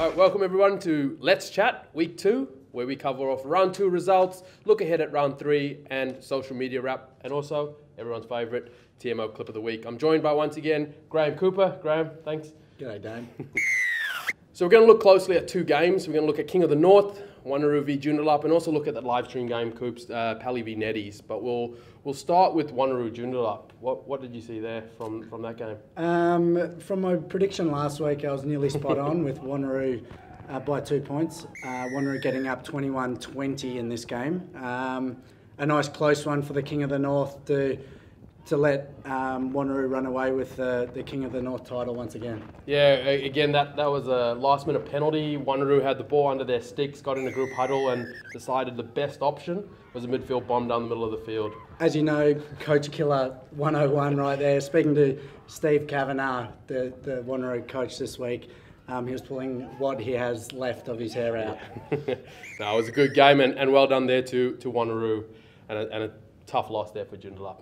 All right, welcome everyone to Let's Chat Week 2, where we cover off round 2 results, look ahead at round 3, and social media wrap, and also everyone's favourite TMO clip of the week. I'm joined by, once again, Graham Cooper. Graham, thanks. G'day, Dane. So we're going to look closely at 2 games. We're going to look at King of the North, Wanneroo v Joondalup, and also look at that live stream game, Coops, Pally v Neddies. But we'll start with Wanneroo Joondalup. What did you see there from that game? From my prediction last week, I was nearly spot on with Wanneroo by 2 points. Wanneroo getting up 21-20 in this game. A nice close one for the King of the North to let Wanneroo run away with the King of the North title once again. Yeah, again, that was a last-minute penalty. Wanneroo had the ball under their sticks, got in a group huddle and decided the best option was a midfield bomb down the middle of the field. As you know, Coach Killer 101 right there. Speaking to Steve Kavanagh, the Wanneroo coach this week, he was pulling what he has left of his hair out. No, it was a good game and well done there to Wanneroo, and a tough loss there for Joondalup.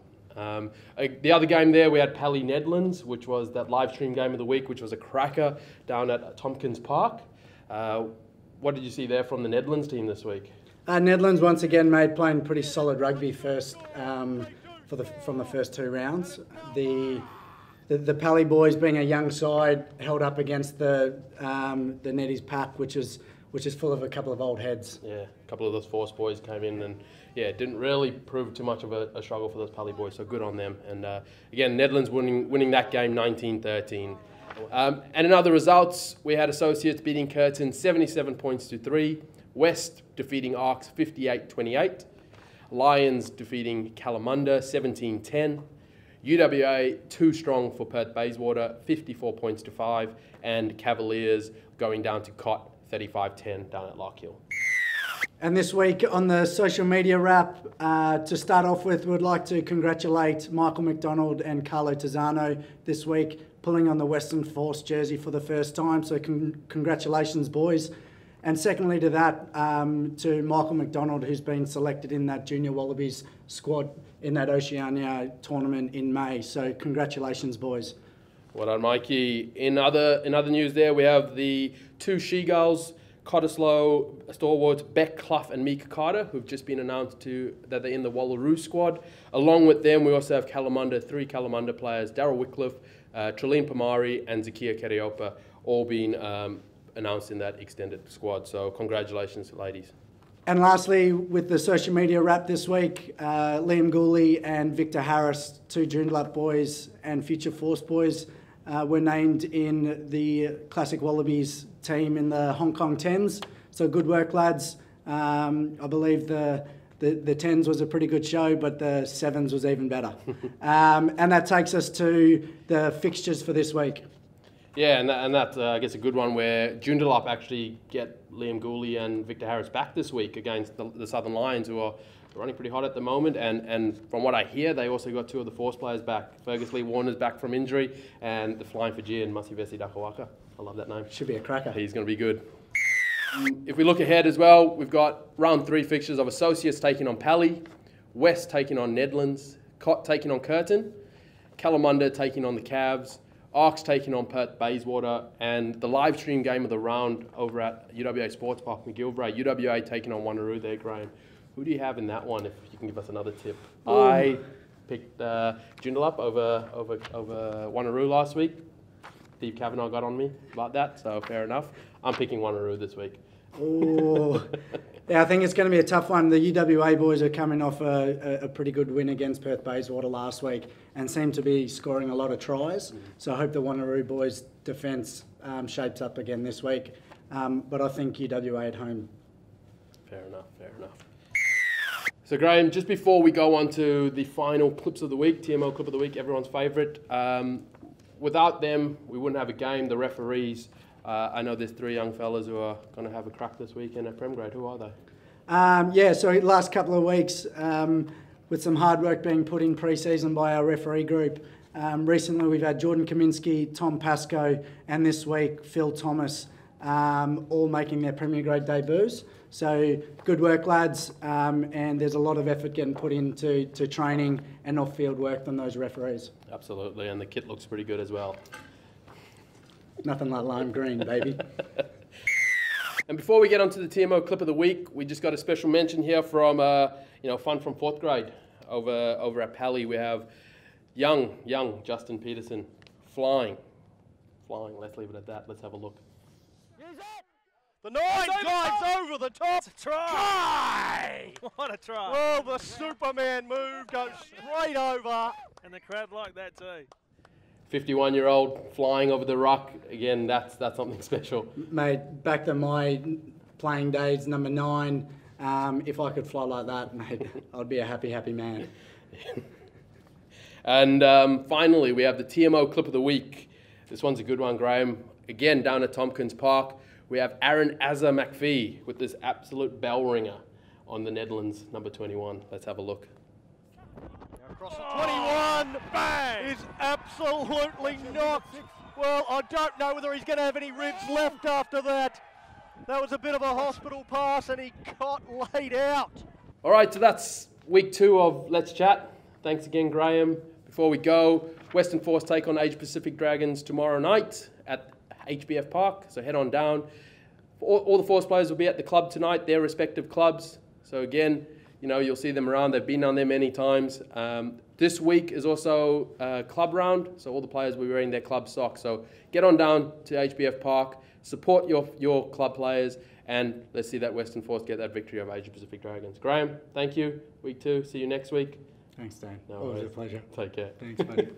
The other game there, we had Pally Nedlands, which was that live stream game of the week, which was a cracker down at Tompkins Park. What did you see there from the Nedlands team this week? Nedlands once again playing pretty solid rugby first from the first 2 rounds. The Pally boys, being a young side, held up against the Neddies pack, which is full of a couple of old heads. Yeah, a couple of those Force boys came in and it didn't really prove too much of a struggle for those Pally boys, so good on them. And again, Nedlands winning that game 19-13. And in other results, we had Associates beating Curtin 77 points to 3, West defeating Arcs 58-28, Lions defeating Kalamunda 17-10, UWA too strong for Perth Bayswater 54 points to 5, and Cavaliers going down to Cott 35-10 down at Larkhill. And this week on the social media wrap, to start off with, we'd like to congratulate Michael McDonald and Carlo Tizzano this week, pulling on the Western Force jersey for the first time. So congratulations, boys. And secondly to that, to Michael McDonald, who's been selected in that Junior Wallabies squad in that Oceania tournament in May. So congratulations, boys. Well done, Mikey. In other news there, we have the 2 She-Gulls, Cottesloe stalwarts Beck Clough and Mika Carter, who've just been announced that they're in the Wallaroo squad. Along with them, we also have 3 Kalamunda players, Daryl Wycliffe, Trelene Pamari and Zakia Keriopa, all being announced in that extended squad. So congratulations, ladies. And lastly, with the social media wrap this week, Liam Gooley and Victor Harris, 2 Joondalup boys and Future Force boys, were named in the Classic Wallabies team in the Hong Kong 10s. So good work, lads. I believe the 10s was a pretty good show, but the 7s was even better. And that takes us to the fixtures for this week. Yeah, and that's, I guess, a good one where Joondalup actually get Liam Gooley and Victor Harris back this week against the Southern Lions, who are running pretty hot at the moment. And from what I hear, they also got 2 of the Force players back. Fergus Lee Warner's back from injury, and the Flying Fijian, Masivesi Dakawaka. I love that name. Should be a cracker. He's going to be good. If we look ahead as well, we've got round 3 fixtures of Associates taking on Pally, West taking on Nedlands, Cott taking on Curtin, Kalamunda taking on the Cavs, Arcs taking on Perth Bayswater, and the live stream game of the round over at UWA Sports Park McGilvray. UWA taking on Wanneroo there, Graham. Who do you have in that one, if you can give us another tip? Ooh. I picked Joondalup over Wanneroo last week. Steve Kavanagh got on me about that, so fair enough. I'm picking Wanneroo this week. Oh, yeah, I think it's going to be a tough one. The UWA boys are coming off a pretty good win against Perth Bayswater last week and seem to be scoring a lot of tries. So I hope the Wanneroo boys' defence shapes up again this week. But I think UWA at home. Fair enough. So Graham, just before we go on to the final clips of the week, TMO clip of the week, everyone's favourite. Without them, we wouldn't have a game. The referees, I know there's 3 young fellas who are going to have a crack this weekend at Prem Grade. Who are they? So last couple of weeks, with some hard work being put in pre-season by our referee group, recently we've had Jordan Kaminsky, Tom Pascoe, and this week Phil Thomas, all making their Premier Grade debuts. So good work, lads, and there's a lot of effort getting put into training and off-field work from those referees. Absolutely, and the kit looks pretty good as well. Nothing like lime green, baby. And before we get onto the TMO clip of the week, we just got a special mention here from, fun from 4th grade. Over at Pally, we have young Justin Peterson flying. Let's leave it at that. Let's have a look. The 9 dives over the top. It's a try! What a try. Well, the Superman move goes straight over. And the crowd like that too. 51-year-old flying over the ruck. Again, that's something special. Mate, back to my playing days, number 9, if I could fly like that, mate, I'd be a happy man. And finally, we have the TMO clip of the week. This one's a good one, Graham. Again, down at Tompkins Park, we have Aaron Azza McPhee with this absolute bell ringer on the Netherlands, number 21. Let's have a look. Across the 21, bang! Is absolutely knocked. Well, I don't know whether he's going to have any ribs left after that. That was a bit of a hospital pass and he got laid out. All right, so that's week 2 of Let's Chat. Thanks again, Graham. Before we go, Western Force take on Asia Pacific Dragons tomorrow night at HBF Park, so head on down. All the Force players will be at the club tonight, their respective clubs. So again, you'll see them around. They've been down there many times. This week is also club round, so all the players will be wearing their club socks. So get on down to HBF Park, support your club players, and let's see that Western Force get that victory over Asia Pacific Dragons. Graham, thank you. Week 2, see you next week. Thanks, Dan. No Always worries. a pleasure. Take care. Thanks, buddy.